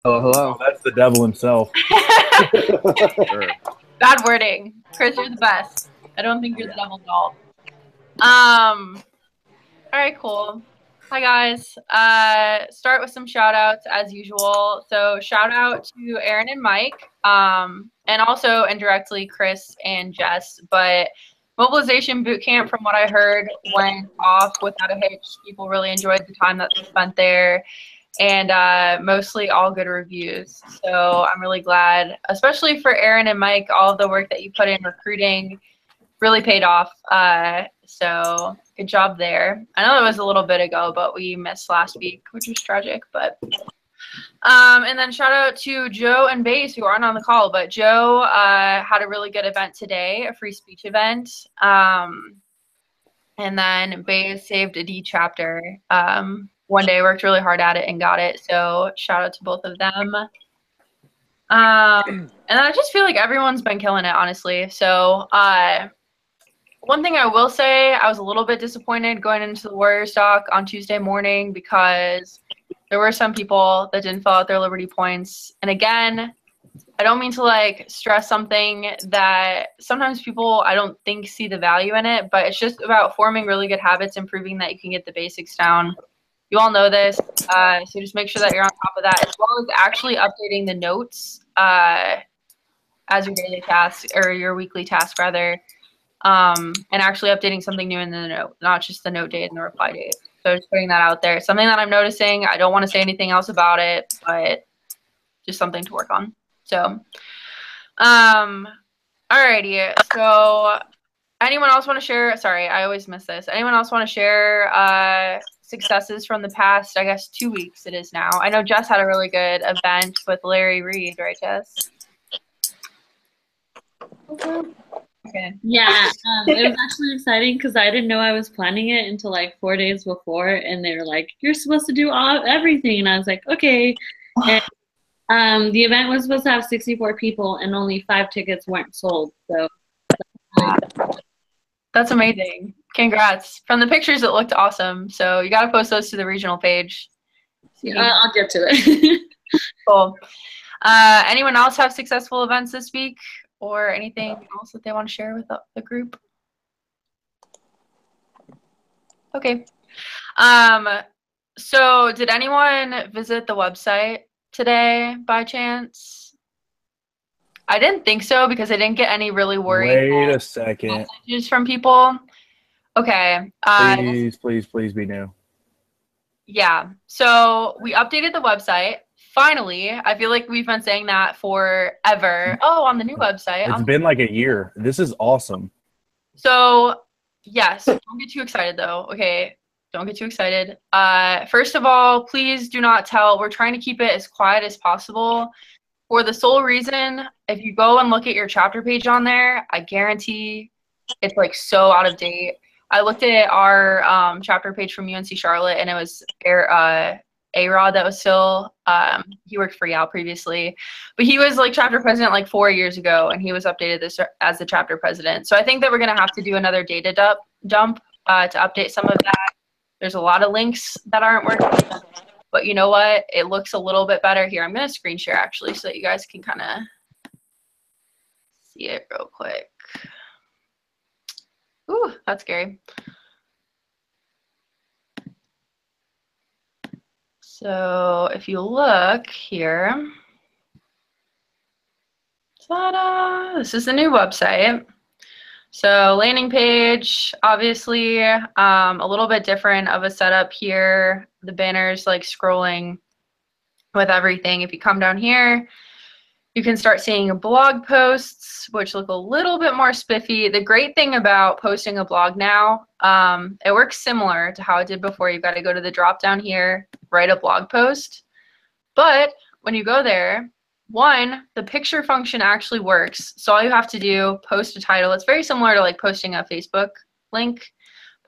Oh, Oh, hello. that's the devil himself. Sure. Bad wording. Chris, you're the best. I don't think you're the devil at all. All right, cool. Hi, guys. Start with some shout outs as usual. So shout out to Aaron and Mike, and also indirectly Chris and Jess. But Mobilization Bootcamp, from what I heard, went off without a hitch. People really enjoyed the time that they spent there, and mostly all good reviews. So I'm really glad, especially for Aaron and Mike, all of the work that you put in recruiting really paid off. So good job there. I know it was a little bit ago, but we missed last week, which was tragic. But and then shout out to Joe and Baze, who aren't on the call, but Joe had a really good event today, a free speech event. And then Baze saved a D chapter. One day worked really hard at it and got it. So shout out to both of them. And I just feel like everyone's been killing it, honestly. So one thing I will say, I was a little bit disappointed going into the Warriors doc on Tuesday morning because there were some people that didn't fill out their Liberty points. And again, I don't mean to like stress something that sometimes people I don't think see the value in it, but it's just about forming really good habits and proving that you can get the basics down. You all know this, so just make sure that you're on top of that, as well as actually updating the notes as your daily task or your weekly task rather. And actually updating something new in the note, not just the note date and the reply date. So just putting that out there. Something that I'm noticing. I don't want to say anything else about it, but just something to work on. So, alrighty. So anyone else want to share? Sorry, I always miss this. Anyone else want to share successes from the past, I guess, 2 weeks it is now? I know Jess had a really good event with Larry Reed, right, Jess? Okay. Yeah, it was actually exciting because I didn't know I was planning it until like 4 days before, and they were like, "You're supposed to do everything," and I was like, "Okay." And the event was supposed to have 64 people, and only 5 tickets weren't sold. So that's amazing. Congrats. From the pictures, it looked awesome. So you got to post those to the regional page. I'll get to it. Cool. Anyone else have successful events this week? Or anything else that they want to share with the group? Okay. So did anyone visit the website today by chance? I didn't think so because I didn't get any really worried Wait a second. messages from people. Okay. Please be new. Yeah. So we updated the website. Finally, I feel like we've been saying that forever. Oh, on the new website. It's been like a year. This is awesome. So, yes, don't get too excited though. Okay, don't get too excited. First of all, please do not tell. We're trying to keep it as quiet as possible for the sole reason, if you go and look at your chapter page on there, I guarantee it's like so out of date. I looked at our chapter page from UNC Charlotte, and it was A-Rod that was still, he worked for Yale previously, but he was like chapter president like 4 years ago, and he was updated this as the chapter president. So I think that we're going to have to do another data dump to update some of that. There's a lot of links that aren't working, but you know what? It looks a little bit better here. I'm going to screen share actually so that you guys can kind of see it real quick. Ooh, that's scary. So if you look here, ta-da, this is the new website. So landing page, obviously a little bit different of a setup here. The banners like scrolling with everything. If you come down here, you can start seeing blog posts, which look a little bit more spiffy. The great thing about posting a blog now, it works similar to how it did before. You've got to go to the drop down here, write a blog post. But when you go there, one, the picture function actually works. So all you have to do, post a title. It's very similar to like posting a Facebook link.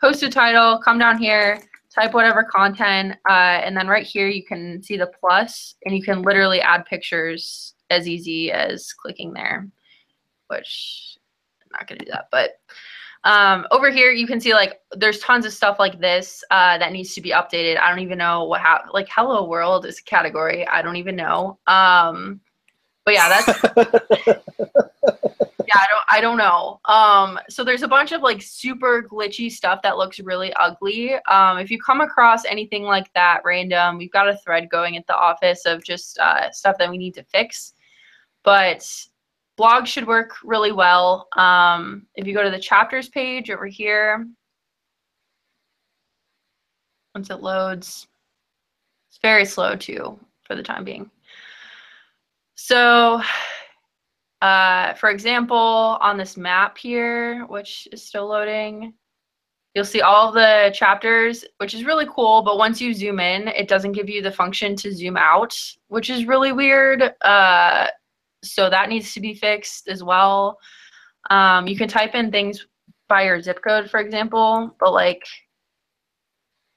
Post a title, come down here, type whatever content, and then right here you can see the plus, and you can literally add pictures as easy as clicking there, which I'm not going to do that. But Over here, you can see like there's tons of stuff like this that needs to be updated. I don't even know what happened. Like Hello World is a category. I don't even know. But yeah, that's yeah, I don't know. So there's a bunch of like super glitchy stuff that looks really ugly. If you come across anything like that random, we've got a thread going at the office of just stuff that we need to fix. But blog should work really well. If you go to the chapters page over here, once it loads, it's very slow too for the time being. So for example, on this map here, which is still loading, you'll see all the chapters, which is really cool. But once you zoom in, it doesn't give you the function to zoom out, which is really weird. So that needs to be fixed as well. You can type in things by your zip code, for example, but like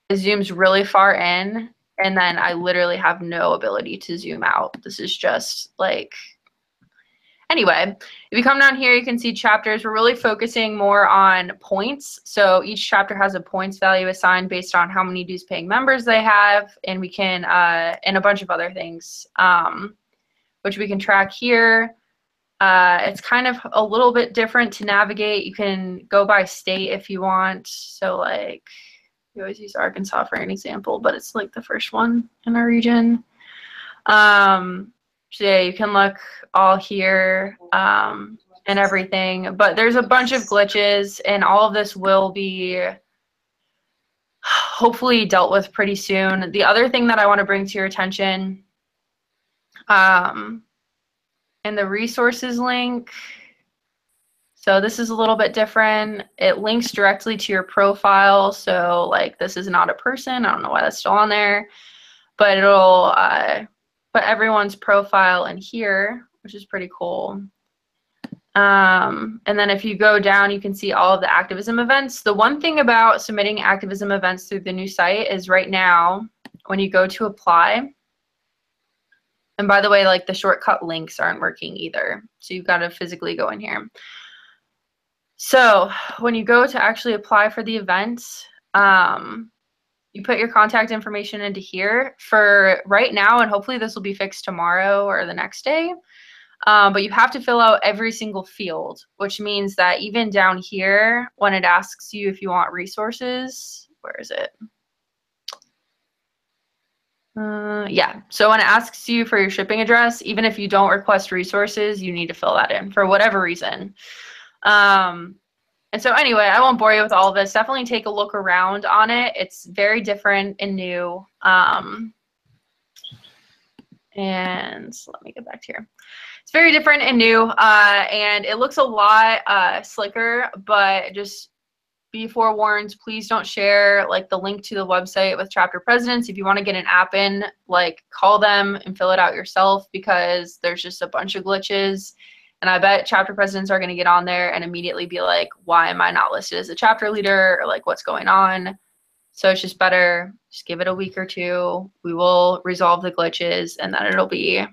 it zooms really far in, and then I literally have no ability to zoom out. This is just like, anyway, if you come down here, you can see chapters. We're really focusing more on points. So each chapter has a points value assigned based on how many dues paying members they have, and we can, and a bunch of other things, which we can track here. It's kind of a little bit different to navigate. You can go by state if you want. So like, we always use Arkansas for an example, but it's like the first one in our region. So yeah, you can look all here and everything, but there's a bunch of glitches, and all of this will be hopefully dealt with pretty soon. The other thing that I want to bring to your attention, in the resources link, so this is a little bit different. It links directly to your profile. So like this is not a person. I don't know why that's still on there, but it'll put everyone's profile in here, which is pretty cool. And then if you go down, you can see all of the activism events. The one thing about submitting activism events through the new site is right now, when you go to apply, and by the way, like the shortcut links aren't working either. So you've got to physically go in here. So when you go to actually apply for the event, you put your contact information into here for right now, and hopefully this will be fixed tomorrow or the next day. But you have to fill out every single field, which means that even down here, when it asks you if you want resources, where is it? Yeah, so when it asks you for your shipping address, even if you don't request resources, you need to fill that in for whatever reason. And so anyway, I won't bore you with all of this. Definitely take a look around on it. It's very different and new. And so let me get back to here. It's very different and new, and it looks a lot slicker, but just be forewarned, please don't share like the link to the website with chapter presidents. If you want to get an app in, like call them and fill it out yourself, because there's just a bunch of glitches. And I bet chapter presidents are going to get on there and immediately be like, why am I not listed as a chapter leader? Or like, what's going on? So it's just better, just give it a week or two. We will resolve the glitches, and then it'll be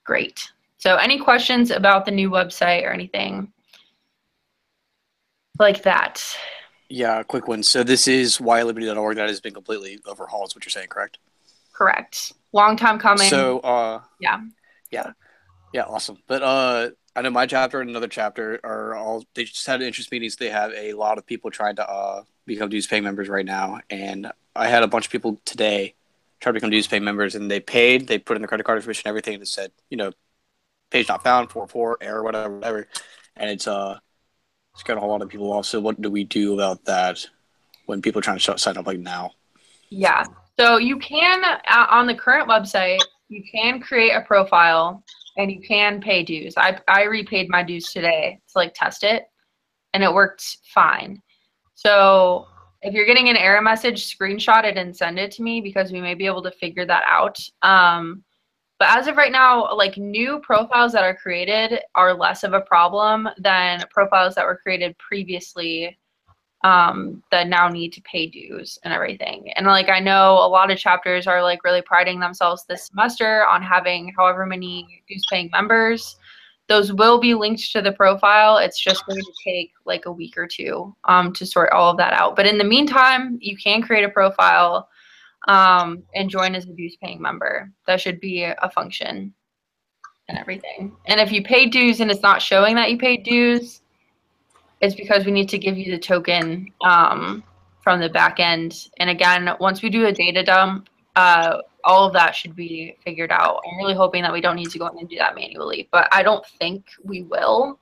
great. So any questions about the new website or anything like that? Yeah, quick one. So this is whyliberty.org that has been completely overhauled, is what you're saying, correct? Correct. Long time coming. So, yeah, awesome. But I know my chapter and another chapter are all, they just had interest meetings. They have a lot of people trying to become dues paying members right now. And I had a bunch of people today try to become dues paying members, and they paid, they put in the credit card information, everything, and it said, you know, page not found, 404, error, whatever. And it's got a whole lot of people off. So what do we do about that when people are trying to sign up like now? Yeah. So you can, on the current website, you can create a profile and you can pay dues. I repaid my dues today to like test it, and it worked fine. So if you're getting an error message, screenshot it and send it to me, because we may be able to figure that out. But as of right now, like new profiles that are created are less of a problem than profiles that were created previously that now need to pay dues and everything. And like, I know a lot of chapters are like really priding themselves this semester on having however many dues paying members. Those will be linked to the profile. It's just going to take like a week or two to sort all of that out. But in the meantime, you can create a profile and join as a dues paying member. That should be a function and everything. And if you pay dues and it's not showing that you paid dues, it's because we need to give you the token from the back end. And again, once we do a data dump, all of that should be figured out. I'm really hoping that we don't need to go in and do that manually, but I don't think we will.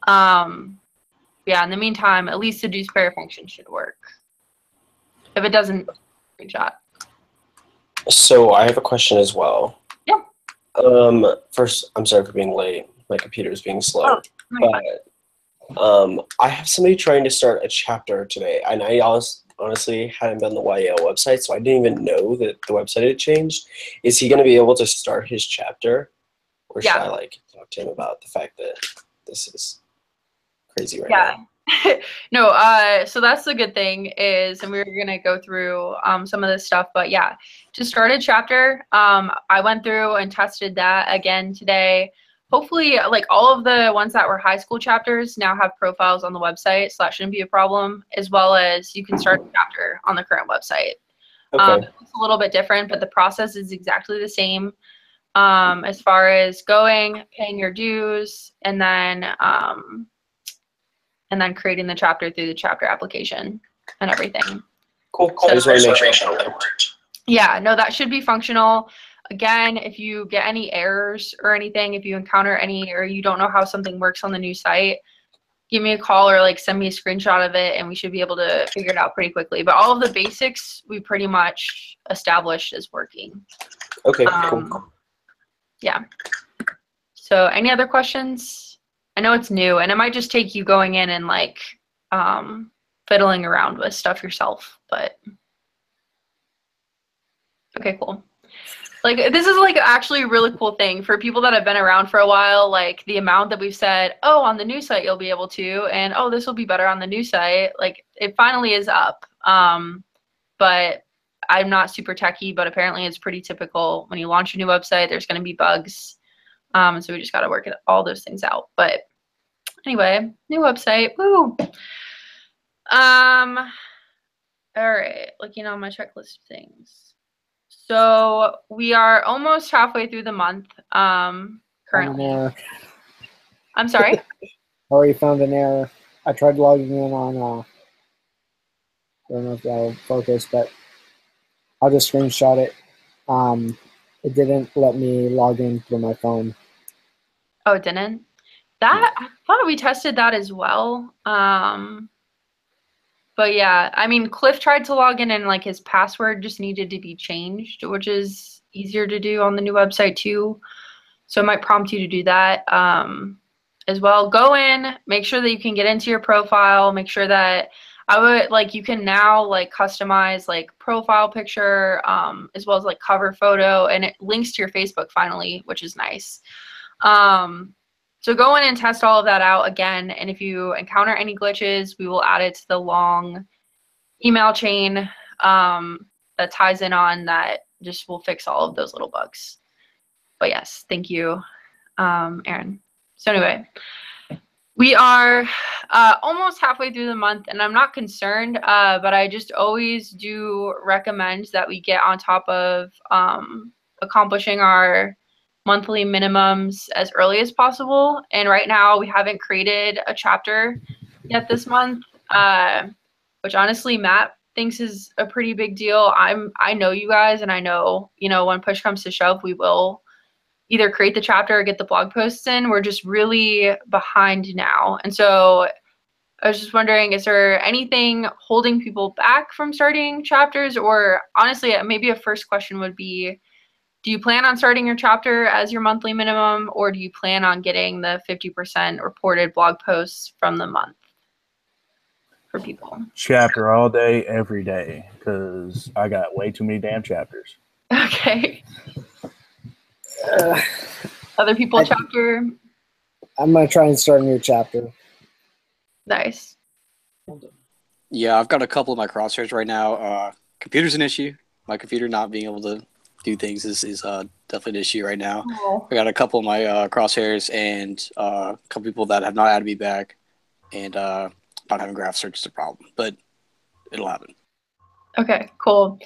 Yeah, in the meantime, at least the dues payer function should work. If it doesn't, screenshot. So I have a question as well. Yeah. First, I'm sorry for being late. My computer is being slow. Oh, but I have somebody trying to start a chapter today, and I honestly hadn't been on the YAL website, so I didn't even know that the website had changed. Is he going to be able to start his chapter, or should I like talk to him about the fact that this is crazy right now? No, so that's the good thing is, and we were gonna go through some of this stuff, but yeah, to start a chapter, I went through and tested that again today. Hopefully, like all of the ones that were high school chapters now have profiles on the website, so that shouldn't be a problem, as well as you can start a chapter on the current website. Okay. It's a little bit different, but the process is exactly the same as far as going, paying your dues, and then creating the chapter through the chapter application and everything. Cool. So, I just want to make sure that worked. Yeah, no, that should be functional. Again, if you get any errors or anything, if you encounter any, or you don't know how something works on the new site, give me a call or like send me a screenshot of it and we should be able to figure it out pretty quickly. But all of the basics we pretty much established as working. Okay, cool. Yeah. So any other questions? I know it's new and it might just take you going in and like fiddling around with stuff yourself, but okay, cool. Like this is like actually a really cool thing for people that have been around for a while, like the amount that we've said, oh, on the new site you'll be able to, and oh, this will be better on the new site. Like it finally is up. But I'm not super techie, but apparently it's pretty typical when you launch a new website, there's going to be bugs. So we just got to work all those things out. But anyway, new website. Woo. All right, looking on my checklist of things. So we are almost halfway through the month currently. I'm sorry? Already found an error. I tried logging in on, I don't know if that'll focus, but I'll just screenshot it. It didn't let me log in through my phone. Oh, it didn't? That, I thought we tested that as well. But yeah, I mean, Cliff tried to log in and like his password just needed to be changed, which is easier to do on the new website too. So it might prompt you to do that as well. Go in, make sure that you can get into your profile, make sure that you can now like customize like profile picture as well as like cover photo, and it links to your Facebook finally, which is nice. So go in and test all of that out again, and if you encounter any glitches, we will add it to the long email chain that ties in on that. Just will fix all of those little bugs. But yes, thank you, Aaron. So anyway, we are almost halfway through the month, and I'm not concerned, but I just always do recommend that we get on top of accomplishing our monthly minimums as early as possible. And right now we haven't created a chapter yet this month, which honestly Matt thinks is a pretty big deal. I know you guys, and I know, you know, when push comes to shove, we will either create the chapter or get the blog posts in. We're just really behind now. And so I was just wondering, is there anything holding people back from starting chapters? Or honestly, maybe a first question would be, do you plan on starting your chapter as your monthly minimum, or do you plan on getting the 50% reported blog posts from the month for people? Chapter all day, every day, because I got way too many damn chapters. Okay. Other people chapter? I'm going to try and start a new chapter. Nice. Yeah, I've got a couple of my crosshairs right now. Computer's an issue. My computer not being able to do things is definitely an issue right now. Oh. I got a couple of my crosshairs and a couple people that have not added me back, and not having graph search is a problem, but it'll happen. Okay, cool.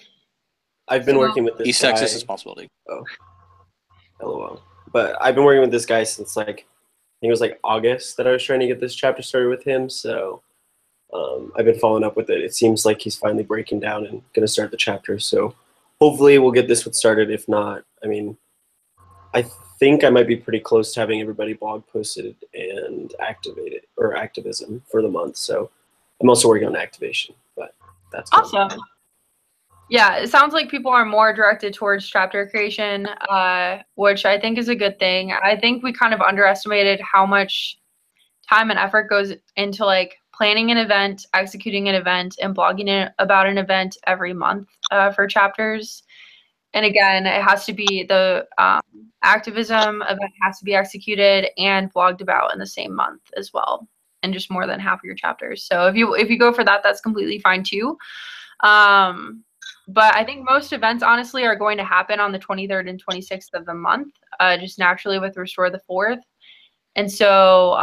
I've been working with this East guy. Texas is a possibility. Oh, LOL. But I've been working with this guy since like I think it was like August that I was trying to get this chapter started with him. So I've been following up with it. It seems like he's finally breaking down and going to start the chapter. So hopefully we'll get this one started. If not, I mean, I think I might be pretty close to having everybody blog posted and activated or activism for the month. So I'm also working on activation, but that's awesome. Yeah, it sounds like people are more directed towards chapter creation, which I think is a good thing. I think we kind of underestimated how much time and effort goes into like planning an event, executing an event, and blogging about an event every month for chapters. And again, it has to be the activism event has to be executed and blogged about in the same month as well, and just more than half of your chapters. So if you go for that, that's completely fine too. But I think most events, honestly, are going to happen on the 23rd and 26th of the month, just naturally with Restore the 4th. And so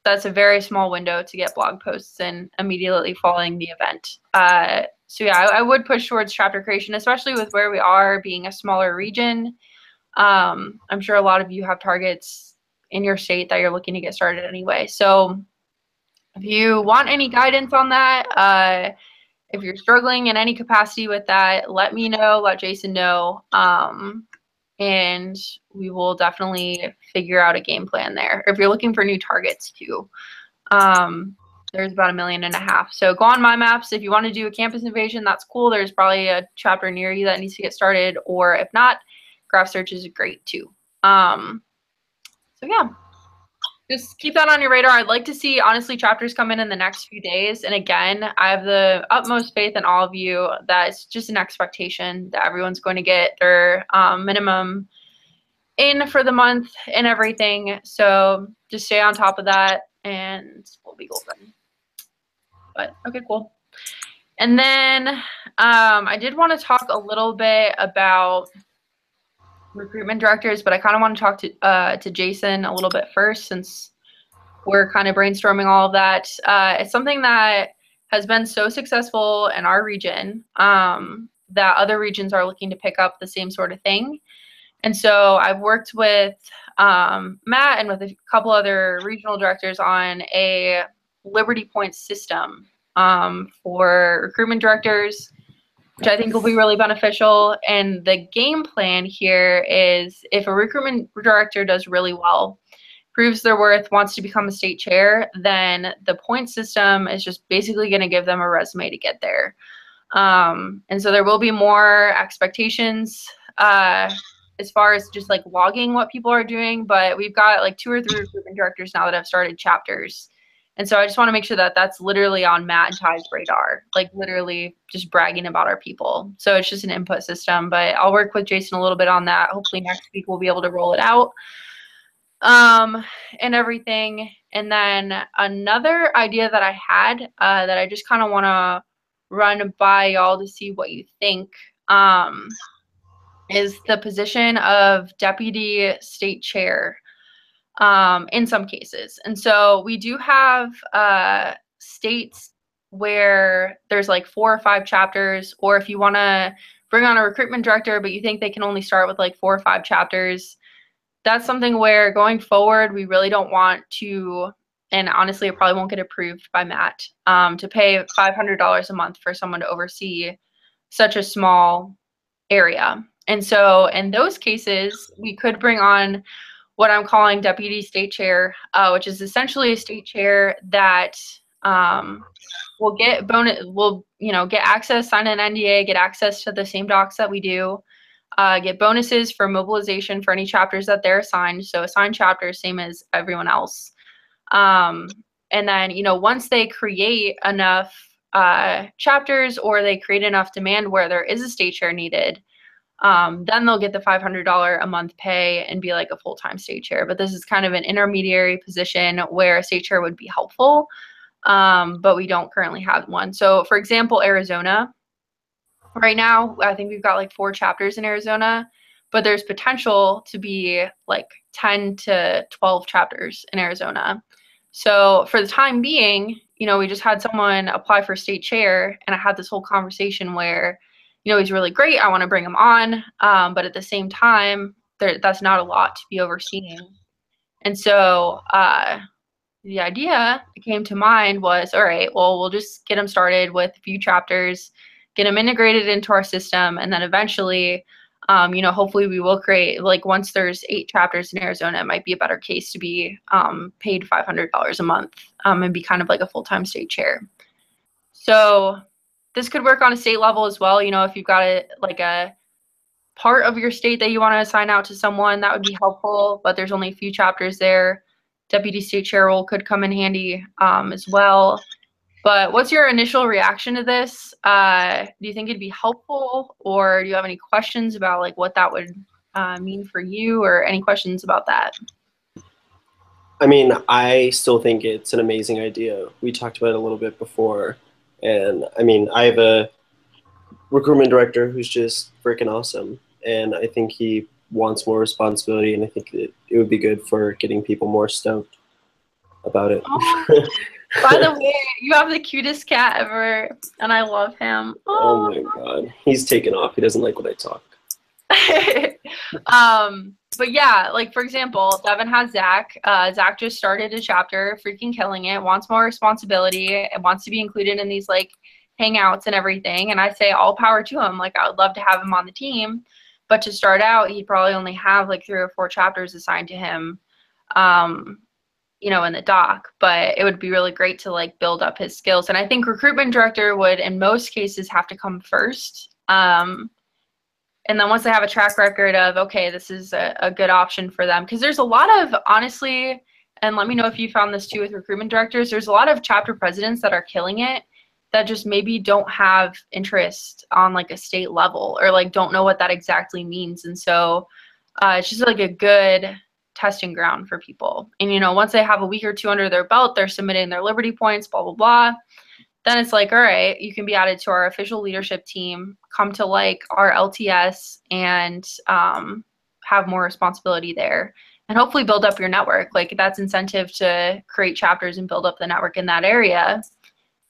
that's a very small window to get blog posts in immediately following the event. So yeah, I would push towards chapter creation, especially with where we are being a smaller region. I'm sure a lot of you have targets in your state that you're looking to get started anyway. So if you want any guidance on that, if you're struggling in any capacity with that, let me know, let Jason know, and we will definitely figure out a game plan there. If you're looking for new targets too, there's about 1.5 million. So go on My Maps. If you want to do a campus invasion, that's cool. There's probably a chapter near you that needs to get started, or if not, graph search is great too. So yeah. Just keep that on your radar. I'd like to see, honestly, chapters come in the next few days. And again, I have the utmost faith in all of you that it's just an expectation that everyone's going to get their minimum in for the month and everything. So just stay on top of that and we'll be golden. But okay, cool. And then I did want to talk a little bit about recruitment directors, but I kind of want to talk to Jason a little bit first, since we're kind of brainstorming all of that. It's something that has been so successful in our region that other regions are looking to pick up the same sort of thing. And so I've worked with Matt and with a couple other regional directors on a Liberty Points system for recruitment directors, which I think will be really beneficial. And the game plan here is, if a recruitment director does really well, proves their worth, wants to become a state chair, then the point system is just basically going to give them a resume to get there. And so there will be more expectations as far as just like logging what people are doing, but we've got like 2 or 3 recruitment directors now that have started chapters. And so I just want to make sure that that's literally on Matt and Ty's radar, like literally just bragging about our people. So it's just an input system, but I'll work with Jason a little bit on that. Hopefully next week we'll be able to roll it out and everything. And then another idea that I had that I just kind of want to run by y'all to see what you think is the position of deputy state chair in some cases. And so we do have states where there's like 4 or 5 chapters, or if you want to bring on a recruitment director but you think they can only start with like 4 or 5 chapters, that's something where going forward we really don't want to, and honestly it probably won't get approved by Matt, to pay $500 a month for someone to oversee such a small area. And so in those cases we could bring on what I'm calling deputy state chair, which is essentially a state chair that will get get access, sign an NDA, get access to the same docs that we do, get bonuses for mobilization for any chapters that they're assigned. So assigned chapters, same as everyone else. And then, once they create enough chapters, or they create enough demand where there is a state chair needed, then they'll get the $500 a month pay and be like a full-time state chair. But this is kind of an intermediary position where a state chair would be helpful, but we don't currently have one. So for example, Arizona right now, I think we've got like 4 chapters in Arizona, but there's potential to be like 10 to 12 chapters in Arizona. So for the time being, you know, we just had someone apply for state chair, and I had this whole conversation where, you know, he's really great. I want to bring him on. But at the same time, that's not a lot to be overseeing. And so the idea that came to mind was, all right, well, we'll just get him started with a few chapters, get him integrated into our system, and then eventually, you know, hopefully we will create, like once there's 8 chapters in Arizona, it might be a better case to be paid $500 a month and be kind of like a full-time state chair. So this could work on a state level as well. You know, if you've got a part of your state that you want to assign out to someone, that would be helpful, but there's only a few chapters there. Deputy state chair role could come in handy as well. But what's your initial reaction to this? Do you think it'd be helpful, or do you have any questions about like what that would mean for you, or any questions about that? I mean, I still think it's an amazing idea. We talked about it a little bit before. And I mean, I have a recruitment director who's just freaking awesome. And I think he wants more responsibility. And I think it would be good for getting people more stoked about it. Oh, by the way, you have the cutest cat ever, and I love him. Oh my God. He's taken off. He doesn't like when I talk. But yeah, like for example, Devin has Zach. Zach just started a chapter, freaking killing it, wants more responsibility, and wants to be included in these like hangouts and everything. And I say all power to him. Like I would love to have him on the team, but to start out, he'd probably only have like 3 or 4 chapters assigned to him, you know, in the doc. But it would be really great to like build up his skills. And I think recruitment director would, in most cases, have to come first. And then once they have a track record of, okay, this is a good option for them. Because there's a lot of, honestly, and let me know if you found this too with recruitment directors, there's a lot of chapter presidents that are killing it that just maybe don't have interest on like a state level, or like don't know what that exactly means. And so it's just like a good testing ground for people. And, you know, once they have a week or 2 under their belt, they're submitting their Liberty points, blah, blah, blah. Then it's like, all right, you can be added to our official leadership team, come to like our LTS, and have more responsibility there, and hopefully build up your network. Like that's incentive to create chapters and build up the network in that area,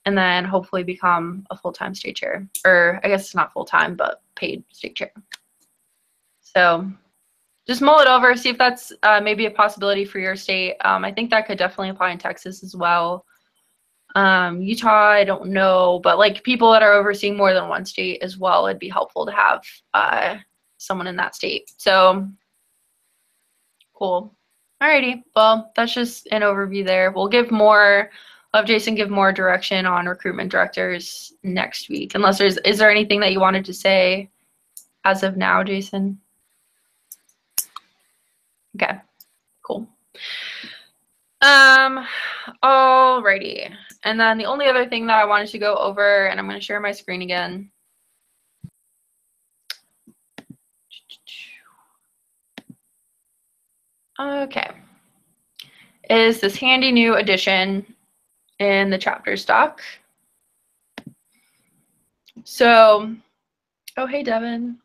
and then hopefully become a full-time state chair, or I guess it's not full-time, but paid state chair. So just mull it over, see if that's maybe a possibility for your state. I think that could definitely apply in Texas as well. Utah, I don't know, but like people that are overseeing more than one state as well, it'd be helpful to have someone in that state. So cool. Alrighty, well, that's just an overview there. We'll have Jason give more direction on recruitment directors next week. Unless is there anything that you wanted to say as of now, Jason? Okay, cool. Alrighty. And then the only other thing that I wanted to go over, and I'm going to share my screen again. Okay. Is this handy new addition in the chapter stock. So, oh, hey, Devin.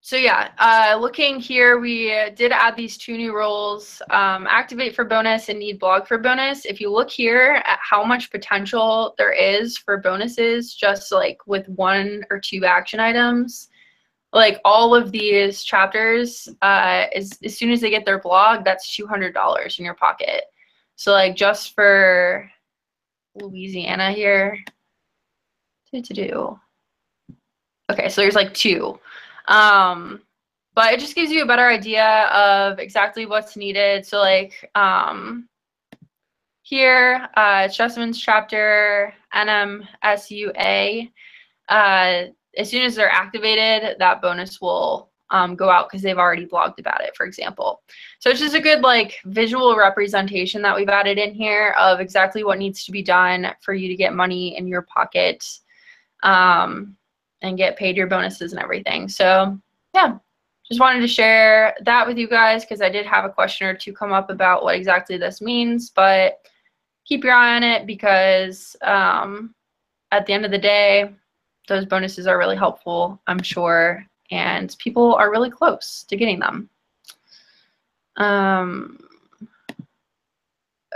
So yeah, looking here, we did add these 2 new roles, activate for bonus and need blog for bonus. If you look here at how much potential there is for bonuses, just like with 1 or 2 action items, like all of these chapters, as soon as they get their blog, that's $200 in your pocket. So like just for Louisiana here, okay, so there's like 2. But it just gives you a better idea of exactly what's needed. So like here, Jessamyn's chapter, NMSUA, as soon as they're activated, that bonus will go out because they've already blogged about it, for example. So it's just a good like visual representation that we've added in here of exactly what needs to be done for you to get money in your pocket and get paid your bonuses and everything. So yeah, just wanted to share that with you guys because I did have a question or 2 come up about what exactly this means, but keep your eye on it because at the end of the day, those bonuses are really helpful, I'm sure, and people are really close to getting them.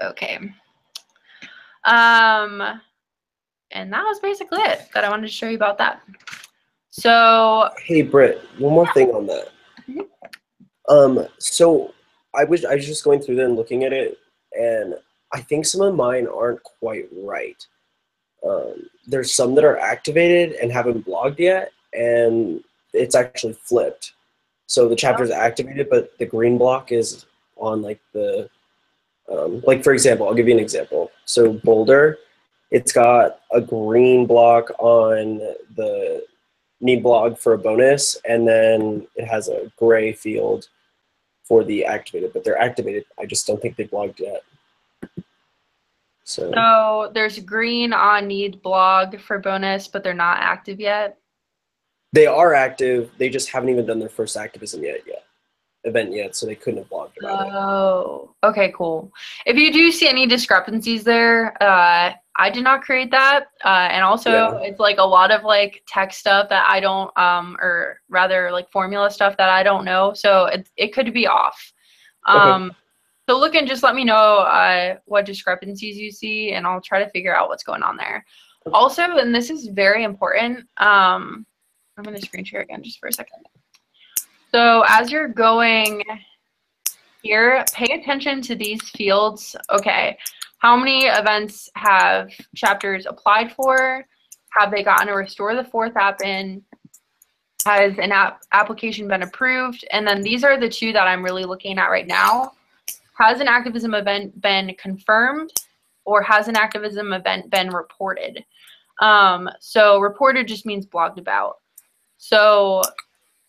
Okay. And that was basically it that I wanted to show you about that. So, Hey, Britt, one more thing on that. So I was just going through them, looking at it, and I think some of mine aren't quite right. There's some that are activated and haven't blogged yet, and it's actually flipped. So the chapter is activated, but the green block is on like the, like for example, I'll give you an example. So Boulder, it's got a green block on the need blog for a bonus, and then it has a gray field for the activated, but they're activated. I just don't think they blogged yet. So there's green on need blog for bonus, but they're not active yet. They are active. They just haven't even done their first activism event yet, so they couldn't have blogged about it. Oh, okay, cool. If you do see any discrepancies there, I did not create that, and also it's like a lot of like tech stuff that I don't, or rather like formula stuff that I don't know, so it could be off. Okay. So look and just let me know what discrepancies you see, and I'll try to figure out what's going on there. Also, and this is very important, I'm going to screen share again just for a second. So as you're going here, pay attention to these fields. Okay, how many events have chapters applied for? Have they gotten a Restore the Fourth app in? Has an application been approved? And then these are the two that I'm really looking at right now. Has an activism event been confirmed, or has an activism event been reported? So reported just means blogged about. So,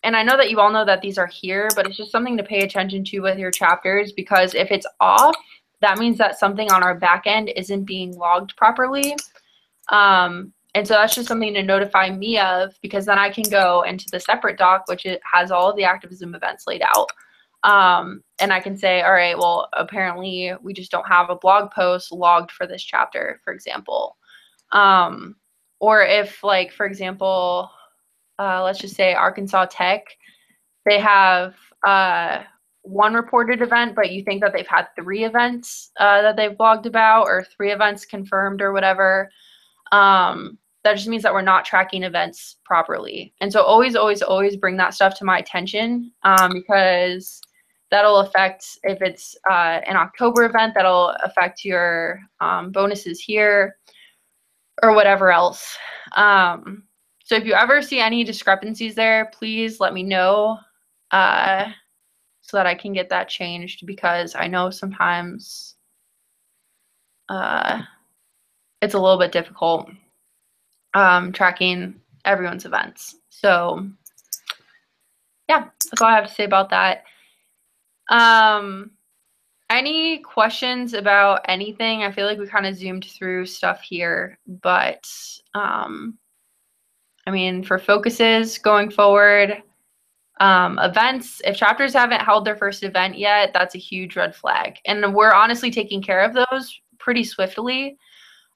and I know that you all know that these are here, but it's just something to pay attention to with your chapters, because if it's off, that means that something on our back end isn't being logged properly. And so that's just something to notify me of, because then I can go into the separate doc, which it has all of the activism events laid out. And I can say, all right, well, apparently we just don't have a blog post logged for this chapter, for example. Or if, like, for example, let's just say Arkansas Tech, they have one reported event, but you think that they've had 3 events that they've blogged about, or 3 events confirmed or whatever. That just means that we're not tracking events properly. And so always, always, always bring that stuff to my attention, because that'll affect, if it's an October event, that'll affect your bonuses here or whatever else. So if you ever see any discrepancies there, please let me know so that I can get that changed, because I know sometimes it's a little bit difficult tracking everyone's events. So yeah, that's all I have to say about that. Any questions about anything? I feel like we kind of zoomed through stuff here, but I mean, for focuses going forward, events, if chapters haven't held their first event yet, that's a huge red flag. And we're honestly taking care of those pretty swiftly.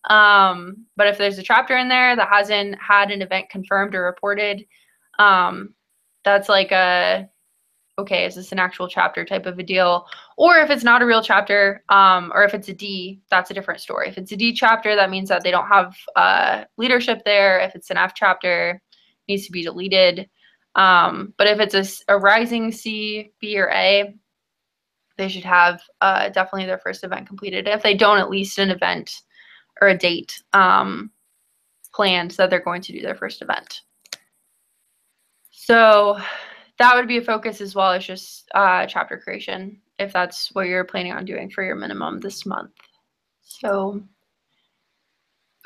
But if there's a chapter in there that hasn't had an event confirmed or reported, that's like a, okay, is this an actual chapter type of a deal? Or if it's not a real chapter, or if it's a D, that's a different story. If it's a D chapter, that means that they don't have leadership there. If it's an F chapter, it needs to be deleted. But if it's a rising C, B, or A, they should have definitely their first event completed. If they don't, at least an event or a date planned that they're going to do their first event. So that would be a focus, as well as just chapter creation, if that's what you're planning on doing for your minimum this month. So,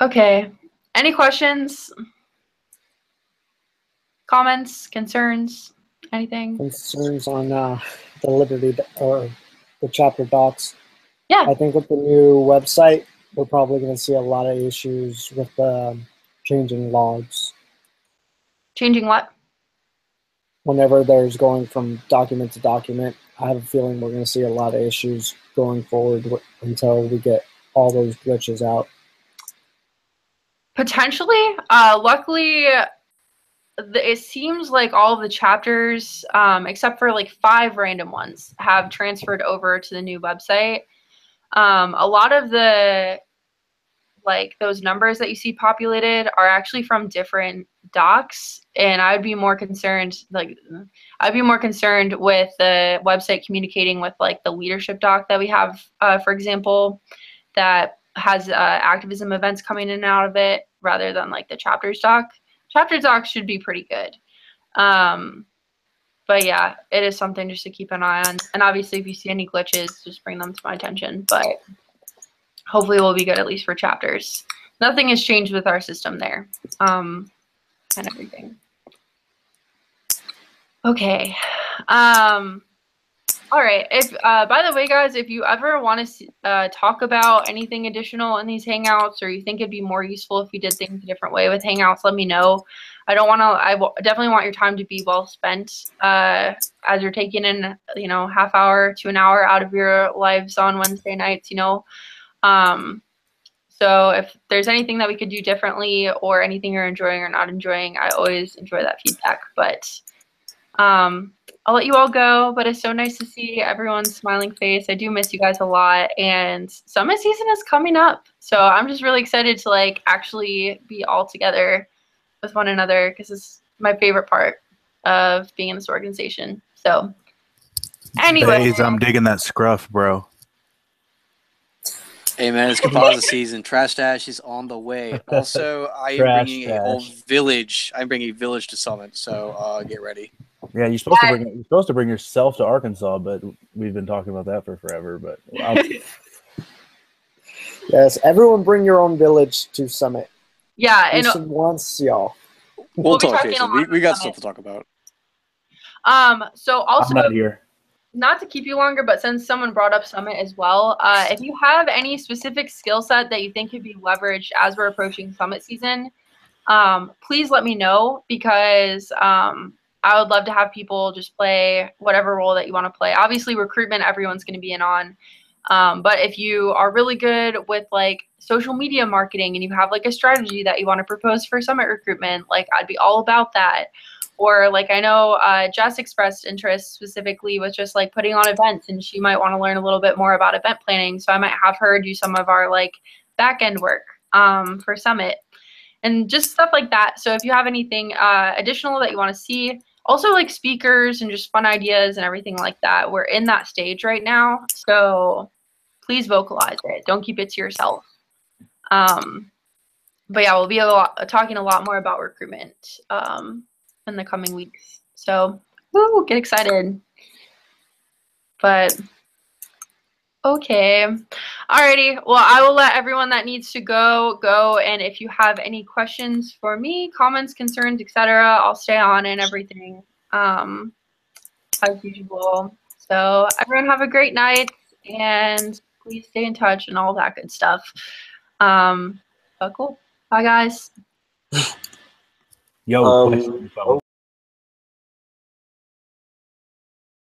okay. Any questions? Comments, concerns, anything? Concerns on the Liberty or the chapter docs. Yeah. I think with the new website, we're probably going to see a lot of issues with changing logs. Changing what? Whenever there's going from document to document, I have a feeling we're going to see a lot of issues going forward until we get all those glitches out. Potentially. Luckily, it seems like all of the chapters, except for like 5 random ones, have transferred over to the new website. A lot of the like those numbers that you see populated are actually from different docs, and I'd be more concerned with the website communicating with like the leadership doc that we have, for example, that has activism events coming in and out of it, rather than like the chapters doc. Chapters doc should be pretty good. But yeah, it is something just to keep an eye on, and obviously if you see any glitches, just bring them to my attention. But hopefully we'll be good, at least for chapters. Nothing has changed with our system there, and everything. Okay. All right. If by the way, guys, if you ever want to talk about anything additional in these Hangouts, or you think it'd be more useful if you did things a different way with Hangouts, let me know. I definitely want your time to be well spent as you're taking in, half hour to an hour out of your lives on Wednesday nights, So if there's anything that we could do differently, or anything you're enjoying or not enjoying, I always enjoy that feedback. But I'll let you all go, but it's so nice to see everyone's smiling face. I do miss you guys a lot, and summit season is coming up. So I'm just really excited to like actually be all together with one another, because it's my favorite part of being in this organization. So anyway. Baze, I'm digging that scruff, bro. Hey man, it's composite season. Trash Dash is on the way. Also, I am bringing a whole village. I'm bringing a village to Summit, so get ready. Yeah, you're supposed to bring yourself to Arkansas, but we've been talking about that for forever. But yes, everyone bring your own village to Summit. Yeah, and once, y'all. We'll talk, Jason. We got stuff to talk about. So also, I'm not here. Not to keep you longer, but since someone brought up Summit as well, if you have any specific skill set that you think could be leveraged as we're approaching Summit season, please let me know, because I would love to have people just play whatever role that you want to play. Obviously, recruitment, everyone's going to be in on. But if you are really good with like social media marketing, and you have like a strategy that you want to propose for Summit recruitment, like I'd be all about that. Or like I know Jess expressed interest specifically with just like putting on events, and she might want to learn a little bit more about event planning. So I might have her do some of our like back end work for Summit, and just stuff like that. So if you have anything additional that you want to see, also like speakers and just fun ideas and everything like that, we're in that stage right now. So please vocalize it. Don't keep it to yourself. But yeah, we'll be talking a lot more about recruitment in the coming weeks. So woo, get excited. But okay. Alrighty. Well, I will let everyone that needs to go. And if you have any questions for me, comments, concerns, etc., I'll stay on and everything as usual. So everyone have a great night, and please stay in touch and all that good stuff. But cool. Bye, guys. Yo, question.